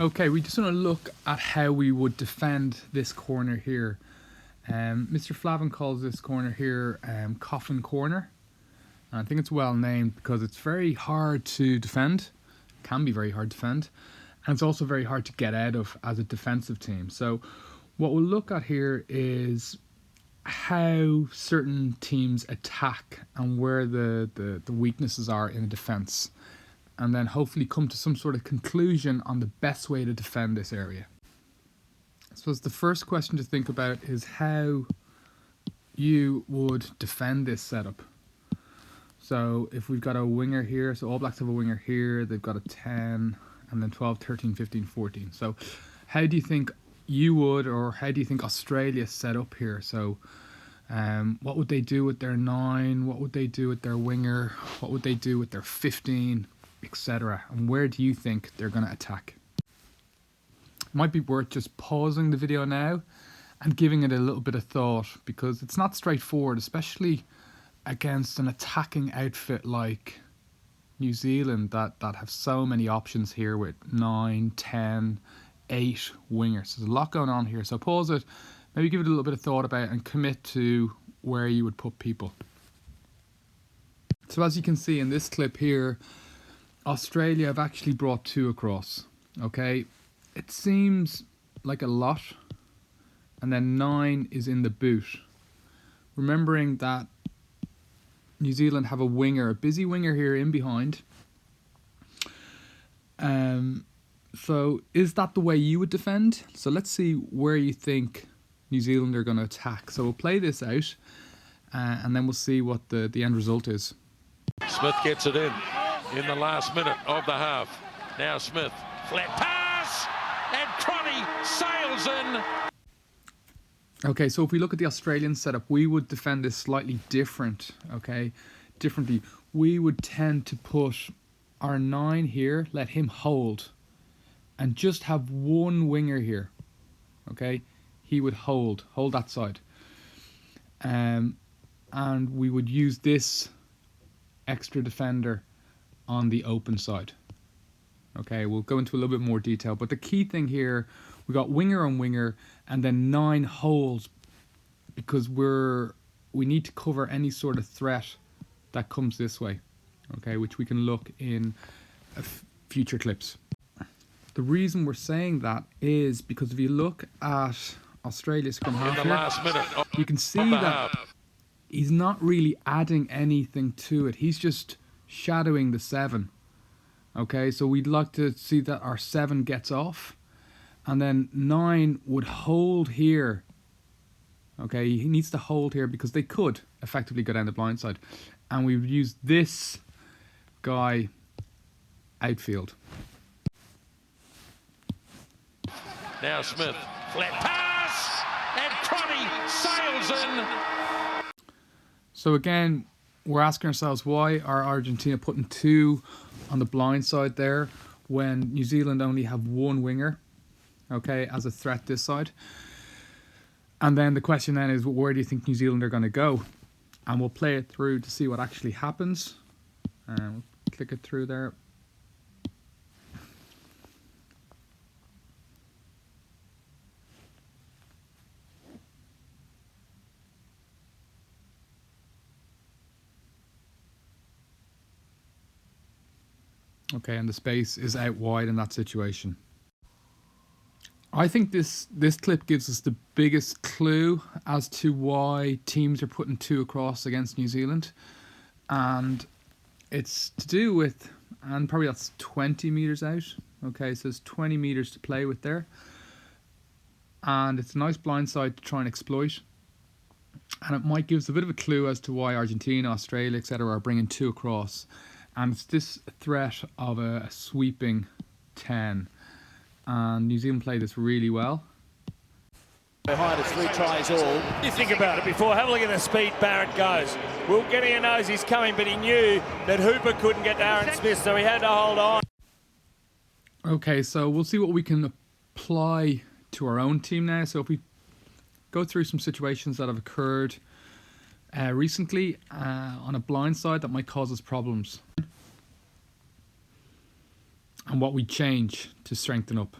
Okay, we just want to look at how we would defend this corner here. Mr. Flavin calls this corner here Coffin corner. And I think it's well named because it's very hard to defend. Can be very hard to defend. And it's also very hard to get out of as a defensive team. So what we'll look at here is how certain teams attack and where the weaknesses are in a defense. And then hopefully come to some sort of conclusion on the best way to defend this area. I suppose the first question to think about is how you would defend this setup. So if we've got a winger here, so All Blacks have a winger here, they've got a 10, and then 12, 13, 15, 14. So how do you think you would, or how do you think Australia set up here? So what would they do with their 9? What would they do with their winger? What would they do with their 15? Etc. And where do you think they're going to attack? It might be worth just pausing the video now and giving it a little bit of thought, because it's not straightforward, especially against an attacking outfit like New Zealand that have so many options here with 9, 10, 8 wingers. There's a lot going on here, so pause it, maybe give it a little bit of thought about it and commit to where you would put people. So as you can see in this clip here, Australia have actually brought 2 across. Okay, it seems like a lot, and then 9 is in the boot. Remembering that New Zealand have a winger, a busy winger here in behind. So is that the way you would defend? So let's see where you think New Zealand are going to attack. So we'll play this out, and then we'll see what the end result is. Smith gets it in the last minute of the half. Now Smith, flat pass, and Crotty sails in. Okay, so if we look at the Australian setup, we would defend this slightly differently. We would tend to put our 9 here, let him hold, and just have one winger here. Okay, he would hold that side. And we would use this extra defender on the open side. Okay, we'll go into a little bit more detail, but the key thing here, we got winger on winger and then 9 holds, because we need to cover any sort of threat that comes this way. Okay, which we can look in future clips. The reason we're saying that is because if you look at Australia's scrum half here, you can see that he's not really adding anything to it. He's just shadowing the 7. Okay, so we'd like to see that our 7 gets off, and then 9 would hold here. Okay, he needs to hold here because they could effectively go down the blind side, and we would use this guy outfield. Now Smith, flat pass, and Crotty sails in. So again, we're asking ourselves, why are Argentina putting 2 on the blind side there when New Zealand only have 1 winger, okay, as a threat this side? And then the question then is, well, where do you think New Zealand are going to go? And we'll play it through to see what actually happens. We'll click it through there. Okay, and the space is out wide in that situation. I think this clip gives us the biggest clue as to why teams are putting 2 across against New Zealand. And it's to do with, and probably that's 20 metres out. Okay, so there's 20 metres to play with there. And it's a nice blind side to try and exploit. And it might give us a bit of a clue as to why Argentina, Australia, etc. are bringing 2 across. And it's this threat of a sweeping 10. And New Zealand played this really well. Behind us, 3 tries all. You think about it before. Have a look at the speed Barrett goes. Will Gettier knows he's coming, but he knew that Hooper couldn't get to Aaron Smith, so he had to hold on. Okay, so we'll see what we can apply to our own team now. So if we go through some situations that have occurred recently on a blind side that might cause us problems, and what we change to strengthen up.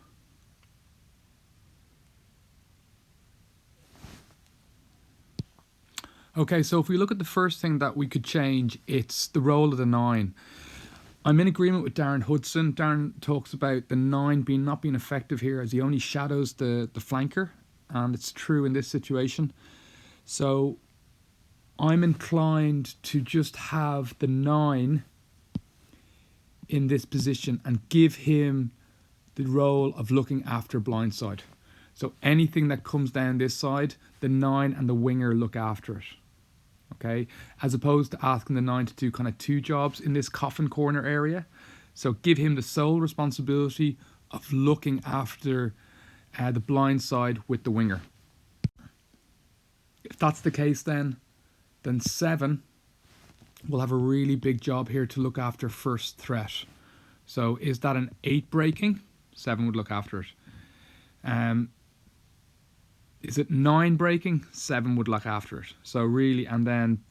Okay, so if we look at the first thing that we could change, it's the role of the 9. I'm in agreement with Darren Hudson. Darren talks about the 9 not being effective here as he only shadows the flanker, and it's true in this situation. So I'm inclined to just have the 9 in this position and give him the role of looking after blindside. So anything that comes down this side, the 9 and the winger look after it. Okay, as opposed to asking the 9 to do kind of 2 jobs in this coffin corner area. So give him the sole responsibility of looking after the blind side with the winger. If that's the case, then 7 will have a really big job here to look after first threat. So is that an 8 breaking? 7 would look after it. Is it 9 breaking? 7 would look after it. So really, and then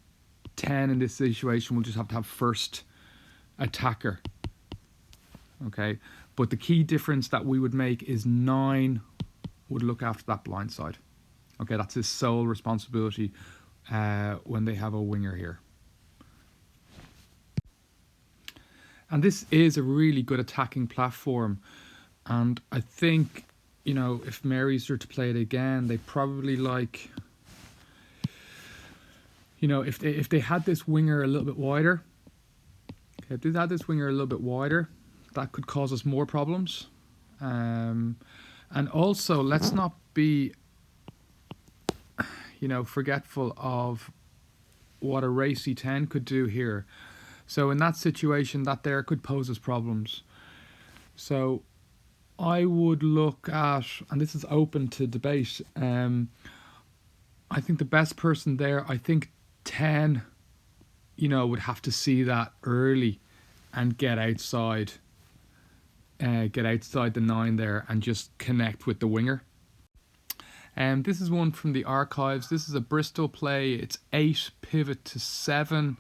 10 in this situation will just have to have first attacker. Okay, but the key difference that we would make is 9 would look after that blind side. Okay, that's his sole responsibility when they have a winger here. And this is a really good attacking platform. And I think, you know, if Marys were to play it again, they probably like, you know, if they had this winger a little bit wider, okay, if they had this winger a little bit wider, that could cause us more problems. And also, let's not be, you know, forgetful of what a racy 10 could do here. So in that situation, that there could pose us problems. So I would look at, and this is open to debate, I think the best person there, I think 10, you know, would have to see that early and get outside the 9 there and just connect with the winger. This is one from the archives. This is a Bristol play. It's 8 pivot to 7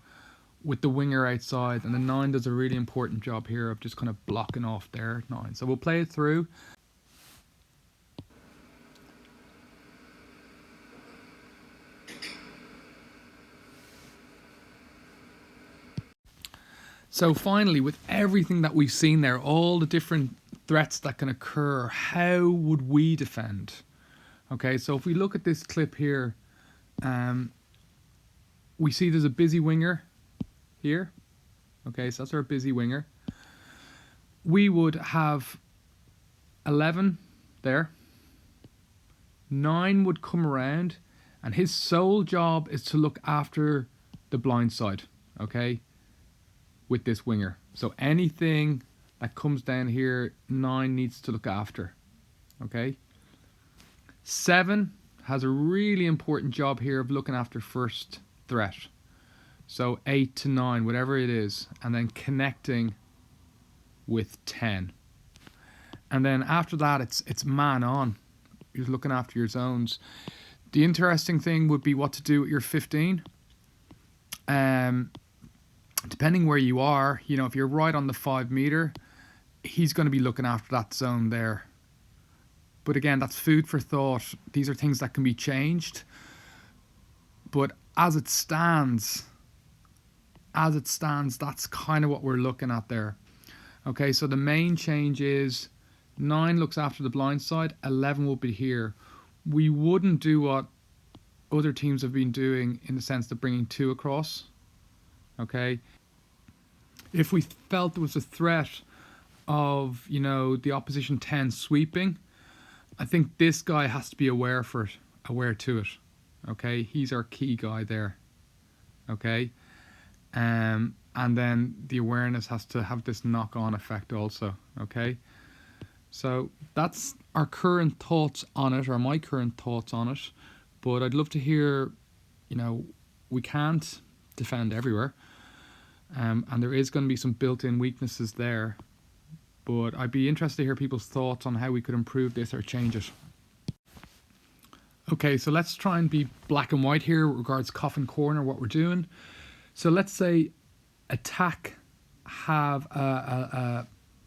with the winger outside, and the 9 does a really important job here of just kind of blocking off their 9. So we'll play it through. So finally, with everything that we've seen there, all the different threats that can occur, how would we defend? Okay, so if we look at this clip here, we see there's a busy winger here. Okay, so that's our busy winger. We would have 11 there. 9 would come around, and his sole job is to look after the blind side, okay, with this winger. So anything that comes down here, 9 needs to look after, okay. 7 has a really important job here of looking after first threat. So 8 to 9, whatever it is, and then connecting with 10. And then after that, it's man on. You're looking after your zones. The interesting thing would be what to do with your 15. Depending where you are, you know, if you're right on the 5 meter, he's going to be looking after that zone there. But again, that's food for thought. These are things that can be changed. But as it stands, that's kind of what we're looking at there. Okay, so the main change is 9 looks after the blind side, 11 will be here. We wouldn't do what other teams have been doing in the sense of bringing 2 across. Okay, if we felt there was a threat of, you know, the opposition 10 sweeping, I think this guy has to be aware to it. Okay, he's our key guy there. Okay, and then the awareness has to have this knock-on effect also. Okay, so that's our current thoughts on it, or my current thoughts on it. But I'd love to hear, you know, we can't defend everywhere, and there is going to be some built-in weaknesses there. But I'd be interested to hear people's thoughts on how we could improve this or change it. Okay, so let's try and be black and white here with regards to Coffin Corner, what we're doing. So let's say attack have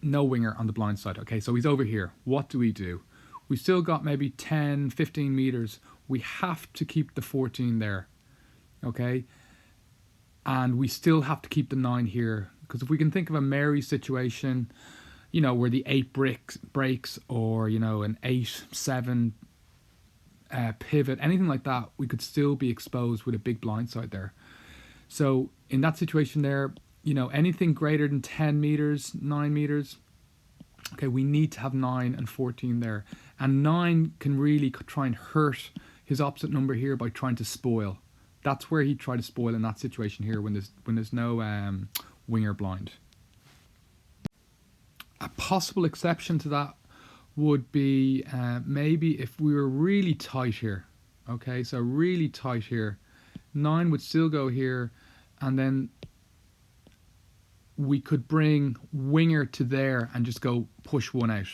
no winger on the blind side. Okay, so he's over here. What do? We've still got maybe 10, 15 meters. We have to keep the 14 there. okay? And we still have to keep the 9 here, because if we can think of a Mary situation, you know, where the 8 breaks, or, you know, an 8-7 pivot, anything like that, we could still be exposed with a big blindside there. So in that situation there, you know, anything greater than 10 meters, 9 meters, okay, we need to have 9 and 14 there. And 9 can really try and hurt his opposite number here by trying to spoil. That's where he'd try to spoil in that situation here when there's no winger blind. A possible exception to that would be maybe if we were really tight here. Okay, so really tight here. 9 would still go here, and then we could bring winger to there and just go push 1 out.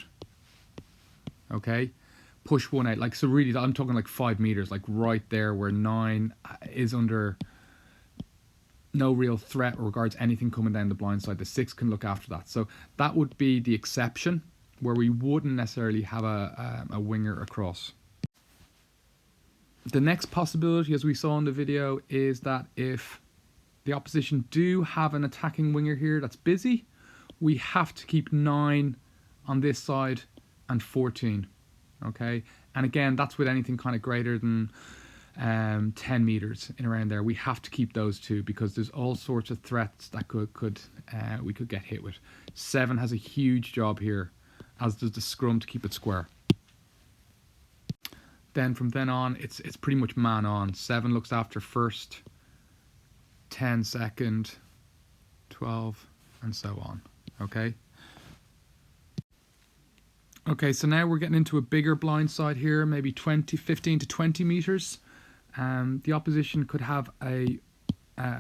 Okay, push 1 out. Like, so really, I'm talking like 5 meters, like right there where 9 is under no real threat regards anything coming down the blind side. The 6 can look after that. So that would be the exception, where we wouldn't necessarily have a winger across. The next possibility, as we saw in the video, is that if the opposition do have an attacking winger here that's busy, we have to keep 9 on this side and 14. Okay, and again, that's with anything kind of greater than 10 meters in around there. We have to keep those 2, because there's all sorts of threats that we could get hit with. 7 has a huge job here, as does the scrum, to keep it square. Then from then on, it's pretty much man on. 7 looks after first, 10 second, 12, and so on. Okay. Okay, so now we're getting into a bigger blind side here, maybe 15 to 20 meters. The opposition could have a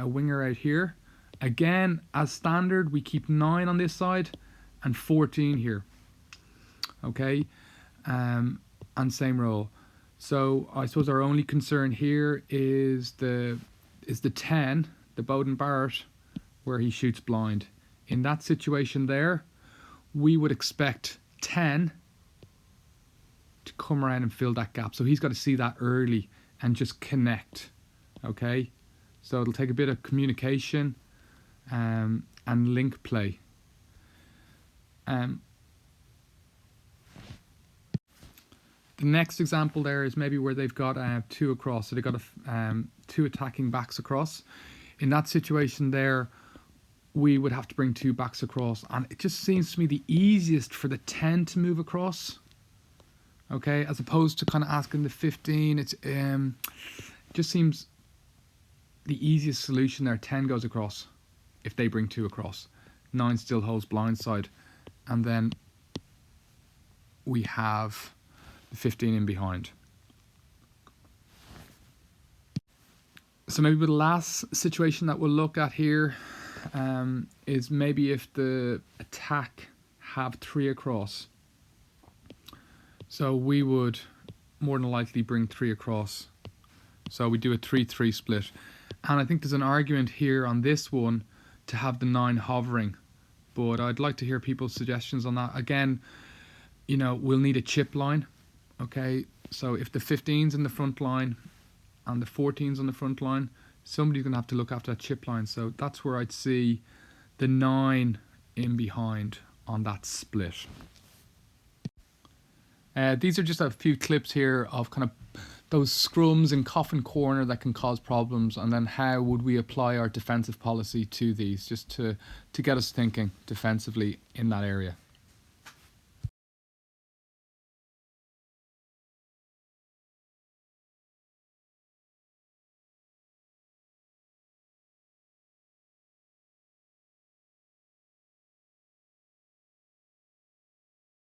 winger out here. Again, as standard, we keep 9 on this side and 14 here. Okay, and same roll. So I suppose our only concern here is the 10, the Bowden Barrett, where he shoots blind. In that situation there, we would expect 10 to come around and fill that gap. So he's got to see that early and just connect. Okay, so it'll take a bit of communication and link play. The next example there is maybe where they've got 2 across, so they've got 2 attacking backs across. In that situation there, we would have to bring 2 backs across, and it just seems to me the easiest for the 10 to move across. Okay, as opposed to kind of asking the 15, it's just seems the easiest solution there. 10 goes across if they bring 2 across. 9 still holds blindside, and then we have 15 in behind. So maybe the last situation that we'll look at here is maybe if the attack have 3 across. So we would more than likely bring 3 across. So we do a 3-3 split. And I think there's an argument here on this one to have the 9 hovering, but I'd like to hear people's suggestions on that. Again, you know, we'll need a chip line. Okay, so if the 15's in the front line and the 14's on the front line, somebody's going to have to look after that chip line. So that's where I'd see the 9 in behind on that split. These are just a few clips here of kind of those scrums in Coffin corner that can cause problems, and then how would we apply our defensive policy to these, just to get us thinking defensively in that area.